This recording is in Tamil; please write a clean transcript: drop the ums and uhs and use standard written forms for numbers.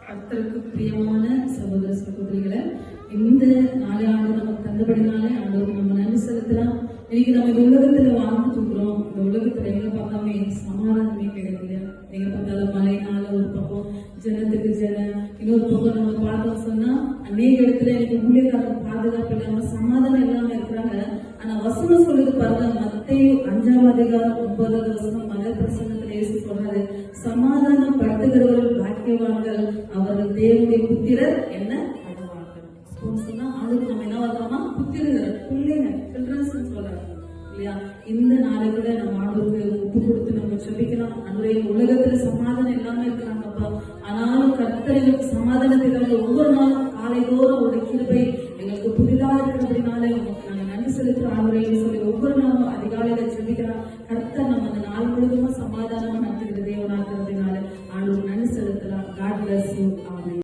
கர்த்தருக்கு பிரியமான சகோதர சகோதரிகளை, இந்த நாளை ஆண்டு நமக்கு தந்தபடினாலே ஆண்டவர் நம்ம நன்றி செலுத்தலாம். இன்னைக்கு நம்ம இந்த உலகத்துல வாழ்ந்துட்டு இருக்கிறோம். இந்த உலகத்துல எங்க பார்த்தாமே சமாதானமே கிடைக்கல. எங்க பார்த்தாலும் மழைனால ஒரு பக்கம், ஜனத்துக்கு இன்னொரு பக்கம் நம்ம பார்த்தோம் சொன்னா அநேக இடத்துல எனக்கு ஊழியக்காரங்க பாதுகாப்பு இல்லாம சமாதானம் இல்லாம இருக்கிறாங்க. ஆனா வசனம் சொல்லுது பாருங்க, மத்தேயு 5:9 மலர் பிரசங்கத்துல இயேசு சொல்றாரு, சமாதானம் படுத்துகிறவர்கள் பாக்கியவான்கள், அவர்கள் தேவனுடைய புத்திரர் என்ன அடைவார்கள். சொன்னா ஆளுக்கு நம்ம என்ன வரலாமா, புத்திரர், பிள்ளைங்க, சில்ட்ரன்ஸ் சொல்றாரு இல்லையா. இந்த நாளை கூட நம்ம ஆளுக்கு ஒப்பு கொடுத்து நம்ம ஜெபிக்கலாம். அன்றைய உலகத்துல சமாதானம் இல்லாம இருக்கிறாங்கப்பா, ஆனாலும் கர்த்தர் எங்களுக்கு சமாதானத்திற்கு ஒவ்வொரு நாளும் காலை தோறும் ஒரு கிருபை எங்களுக்கு புதிதாக இருக்கிறதுனால உங்களுக்கு நாங்க நன்றி செலுத்துற ஆளுரைன்னு சொல்லி ஒவ்வொரு நாளும் அதிகாலையில ஜெபிக்கலாம். கர்த்தர் நம்ம அந்த நாள் முழுவதும் சமாதானமா நடத்துகிற தேவனாகிறதுனால ஆளுக்கு நன்றி செலுத்தலாம். God bless you. ஆமென்.